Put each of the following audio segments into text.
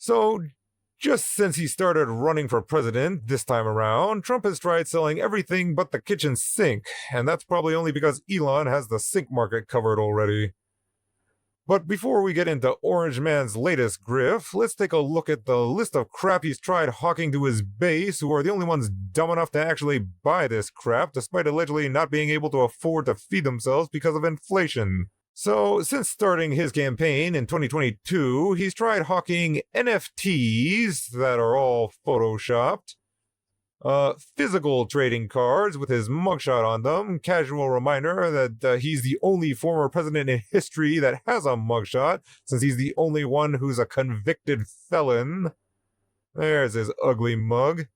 So, just since he started running for president this time around, Trump has tried selling everything but the kitchen sink, and that's probably only because Elon has the sink market covered already. But before we get into Orange Man's latest grift, let's take a look at the list of crap he's tried hawking to his base, who are the only ones dumb enough to actually buy this crap, despite allegedly not being able to afford to feed themselves because of inflation. So, since starting his campaign in 2022, he's tried hawking NFTs that are all photoshopped, physical trading cards with his mugshot on them, casual reminder that he's the only former president in history that has a mugshot, since he's the only one who's a convicted felon. There's his ugly mug.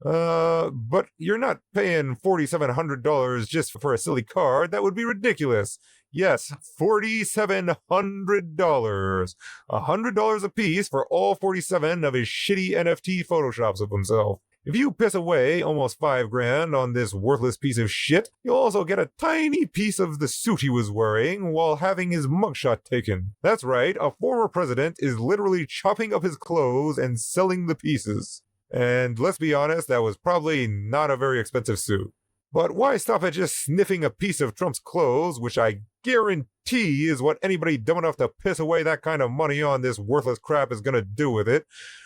But you're not paying $4,700 just for a silly card. That would be ridiculous. Yes, $4,700. $100 a piece for all 47 of his shitty NFT photoshops of himself. If you piss away almost $5,000 on this worthless piece of shit, you'll also get a tiny piece of the suit he was wearing while having his mugshot taken. That's right, a former president is literally chopping up his clothes and selling the pieces. And let's be honest, that was probably not a very expensive suit. But why stop at just sniffing a piece of Trump's clothes, which I guarantee is what anybody dumb enough to piss away that kind of money on this worthless crap is gonna do with it,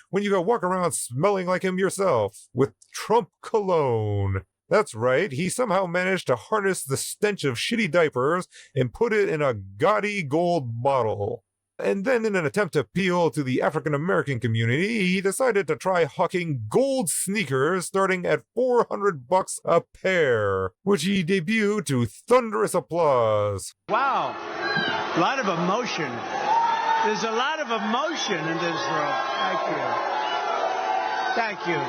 when you can walk around smelling like him yourself, with Trump cologne. That's right, he somehow managed to harness the stench of shitty diapers and put it in a gaudy gold bottle. And then, in an attempt to appeal to the African-American community, he decided to try hawking gold sneakers starting at $400 a pair, which he debuted to thunderous applause. Wow, a lot of emotion. There's a lot of emotion in this room. Thank you.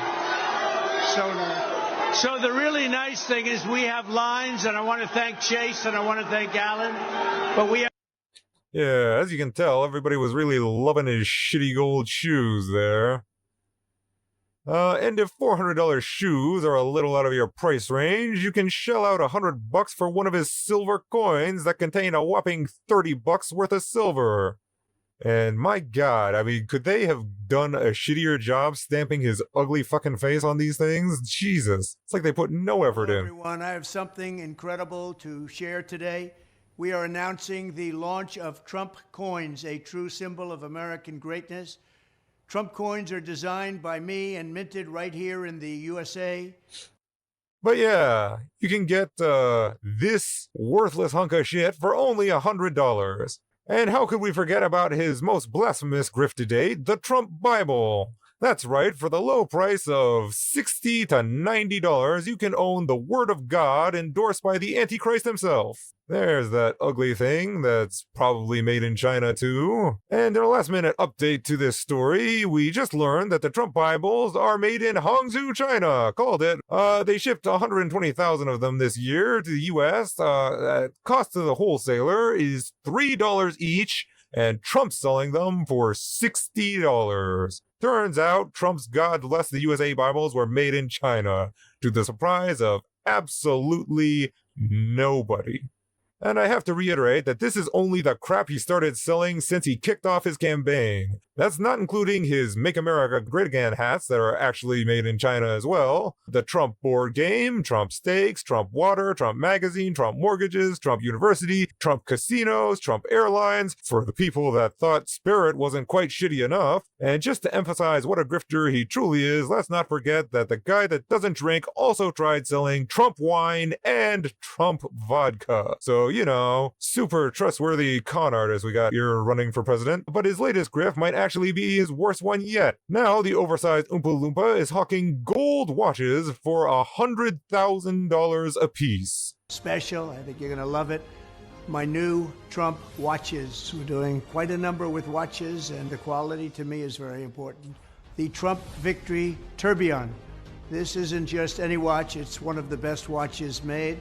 So the really nice thing is we have lines, and I want to thank Chase and I want to thank Alan, but we have... Yeah, as you can tell, everybody was really loving his shitty gold shoes there. And if $400 shoes are a little out of your price range, you can shell out $100 for one of his silver coins that contain a whopping $30 worth of silver. And my god, I mean, could they have done a shittier job stamping his ugly fucking face on these things? Jesus, it's like they put no effort in. Hello, everyone, I have something incredible to share today. We are announcing the launch of Trump coins, a true symbol of American greatness. Trump coins are designed by me and minted right here in the USA. But yeah, you can get this worthless hunk of shit for only $100. And how could we forget about his most blasphemous grift to date, the Trump Bible? That's right, for the low price of $60 to $90, you can own the Word of God endorsed by the Antichrist himself. There's that ugly thing that's probably made in China too. And in a last-minute update to this story, we just learned that the Trump Bibles are made in Hangzhou, China. Called it. They shipped 120,000 of them this year to the U.S. Cost to the wholesaler is $3 each, and Trump's selling them for $60. Turns out, Trump's God Bless the USA Bibles were made in China, to the surprise of absolutely nobody. And I have to reiterate that this is only the crap he started selling since he kicked off his campaign. That's not including his Make America Great Again hats that are actually made in China as well, the Trump board game, Trump steaks, Trump water, Trump magazine, Trump mortgages, Trump University, Trump casinos, Trump airlines, for the people that thought Spirit wasn't quite shitty enough. And just to emphasize what a grifter he truly is, let's not forget that the guy that doesn't drink also tried selling Trump wine and Trump vodka. So, you know, super trustworthy con artist we got here running for president. But his latest grift might actually be his worst one yet. Now, the oversized Oompa Loompa is hawking gold watches for $100,000 apiece. Special, I think you're going to love it. My new Trump watches. We're doing quite a number with watches, and the quality to me is very important. The Trump Victory Tourbillon. This isn't just any watch, it's one of the best watches made.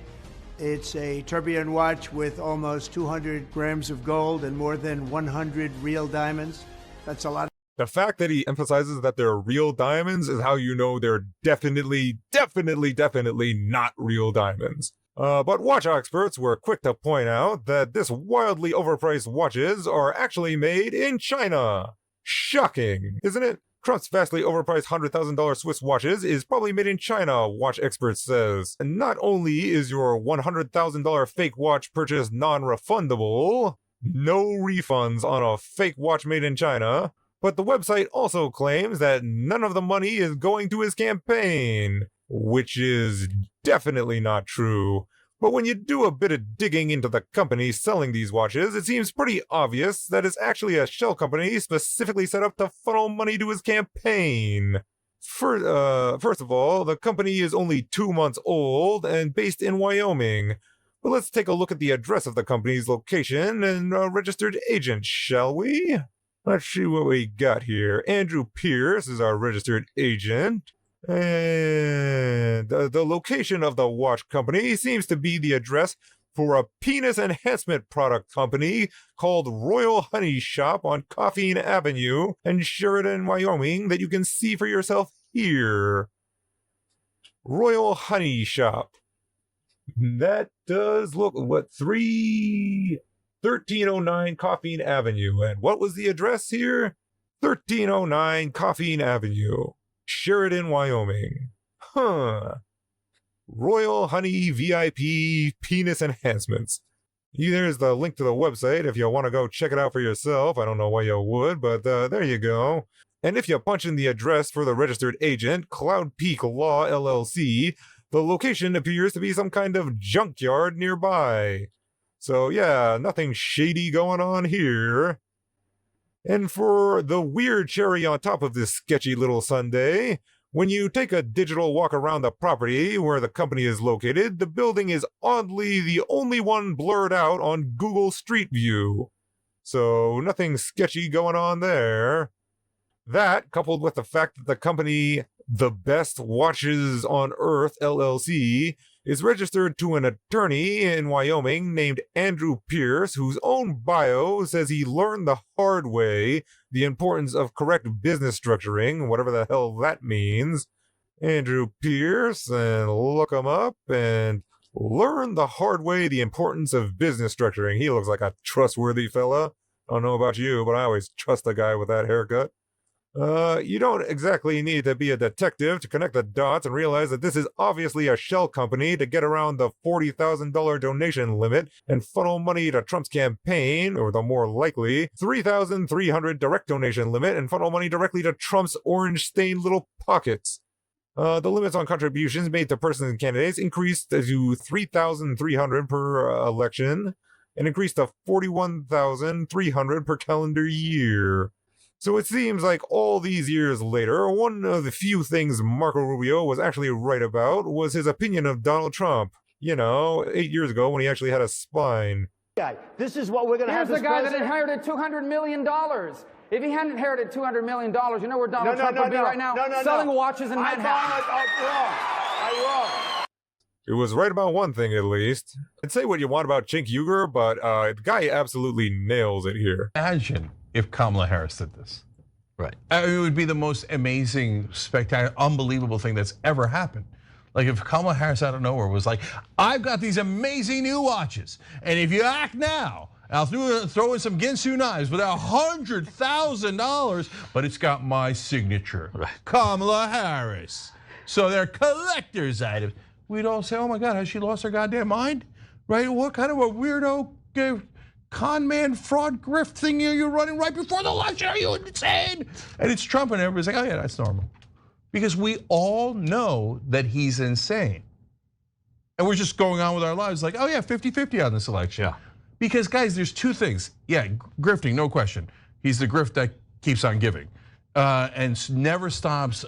It's a tourbillon watch with almost 200 grams of gold and more than 100 real diamonds. That's a lot. The fact that he emphasizes that they're real diamonds is how you know they're definitely not real diamonds. But watch experts were quick to point out that this wildly overpriced watches are actually made in China. Shocking, isn't it? Trump's vastly overpriced $100,000 Swiss watches is probably made in China, watch experts says. And not only is your $100,000 fake watch purchase non-refundable, no refunds on a fake watch made in China, but the website also claims that none of the money is going to his campaign, which is definitely not true. But when you do a bit of digging into the company selling these watches, it seems pretty obvious that it's actually a shell company specifically set up to funnel money to his campaign. First of all, the company is only 2 months old and based in Wyoming. But let's take a look at the address of the company's location and registered agent, shall we? Let's see what we got here. Andrew Pierce is our registered agent. And the location of the watch company seems to be the address for a penis enhancement product company called Royal Honey Shop on Coffeen Avenue in Sheridan, Wyoming, that you can see for yourself here. Royal Honey Shop. That does look, 1309 Coffeen Avenue. And what was the address here? 1309 Coffeen Avenue. Sheridan, Wyoming. Royal Honey VIP Penis Enhancements. There's the link to the website if you want to go check it out for yourself. I don't know why you would, but there you go. And if you punch in the address for the registered agent, Cloud Peak Law LLC, the location appears to be some kind of junkyard nearby. So yeah, nothing shady going on here. And for the weird cherry on top of this sketchy little sundae, when you take a digital walk around the property where the company is located, the building is oddly the only one blurred out on Google Street View. So nothing sketchy going on there. That, coupled with the fact that the company The Best Watches on Earth LLC is registered to an attorney in Wyoming named Andrew Pierce, whose own bio says he learned the hard way the importance of correct business structuring, whatever the hell that means. Andrew Pierce, and look him up, and learn the hard way the importance of business structuring. He looks like a trustworthy fella. I don't know about you, but I always trust a guy with that haircut. You don't exactly need to be a detective to connect the dots and realize that this is obviously a shell company to get around the $40,000 donation limit and funnel money to Trump's campaign, or the more likely, $3,300 direct donation limit and funnel money directly to Trump's orange-stained little pockets. The limits on contributions made to persons and candidates increased to $3,300 per election and increased to $41,300 per calendar year. So it seems like all these years later, one of the few things Marco Rubio was actually right about was his opinion of Donald Trump. 8 years ago when he actually had a spine. This is what we're going to have. Here's the guy that inherited $200 million. If he hadn't inherited $200 million, you know where Donald Trump would be right now? Selling watches in Manhattan. Wrong. It was right about one thing, at least. I'd say what you want about Cenk Uygur, but the guy absolutely nails it here. Imagine if Kamala Harris did this. Right. It would be the most amazing, spectacular, unbelievable thing that's ever happened. Like if Kamala Harris out of nowhere was like, I've got these amazing new watches, and if you act now, I'll throw in some Ginsu knives with $100,000, but it's got my signature, right. Kamala Harris. So they're collector's items. We'd all say, oh my God, has she lost her goddamn mind? Right? What kind of a weirdo con man fraud grift thing are you running right before the election? Are you insane? And it's Trump, and everybody's like, oh yeah, that's normal. Because we all know that he's insane. And we're just going on with our lives like, oh yeah, 50-50 on this election. Yeah. Because guys, there's two things. Yeah, grifting, no question. He's the grift that keeps on giving. And never stops,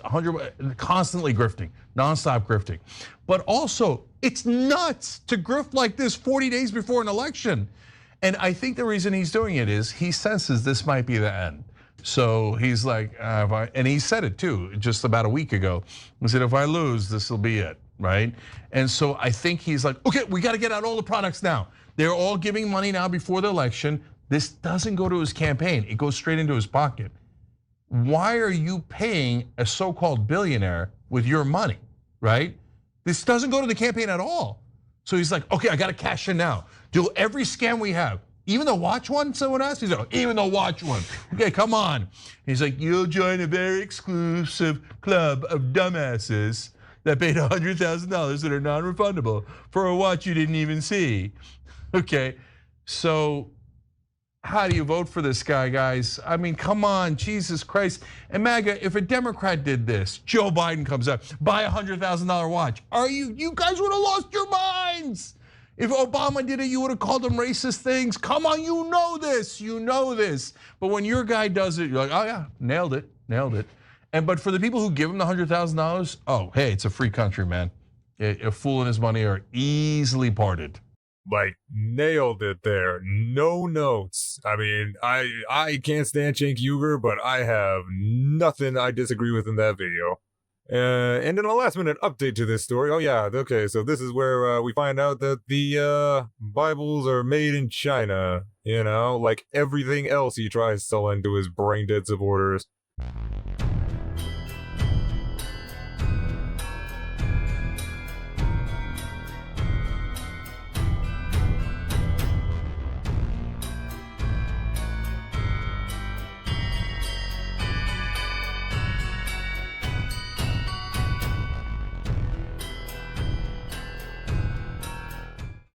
constantly grifting, nonstop grifting. But also, it's nuts to grift like this 40 days before an election. And I think the reason he's doing it is he senses this might be the end. So he's like, and he said it too, just about a week ago. He said, if I lose, this will be it, right? And so I think he's like, okay, we got to get out all the products now. They're all giving money now before the election. This doesn't go to his campaign, it goes straight into his pocket. Why are you paying a so-called billionaire with your money, right? This doesn't go to the campaign at all. So he's like, okay, I got to cash in now. Do every scam we have. Even the watch one, someone asked. He's like, even the watch one. Okay, come on. He's like, you'll join a very exclusive club of dumbasses that paid $100,000 that are non-refundable for a watch you didn't even see. Okay, so how do you vote for this guy, guys? I mean, come on, Jesus Christ. And MAGA, if a Democrat did this, Joe Biden comes up, buy a $100,000 watch. You guys would have lost your minds. If Obama did it, you would have called them racist things. Come on, you know this. But when your guy does it, you're like, oh yeah, nailed it. But for the people who give him the $100,000, oh, hey, it's a free country, man. A fool and his money are easily parted. Like, nailed it there. No notes. I mean, I can't stand Cenk Uygur, but I have nothing I disagree with in that video. And in a last minute update to this story, oh yeah, okay, so this is where we find out that the Bibles are made in China, like everything else he tries selling to his brain dead supporters.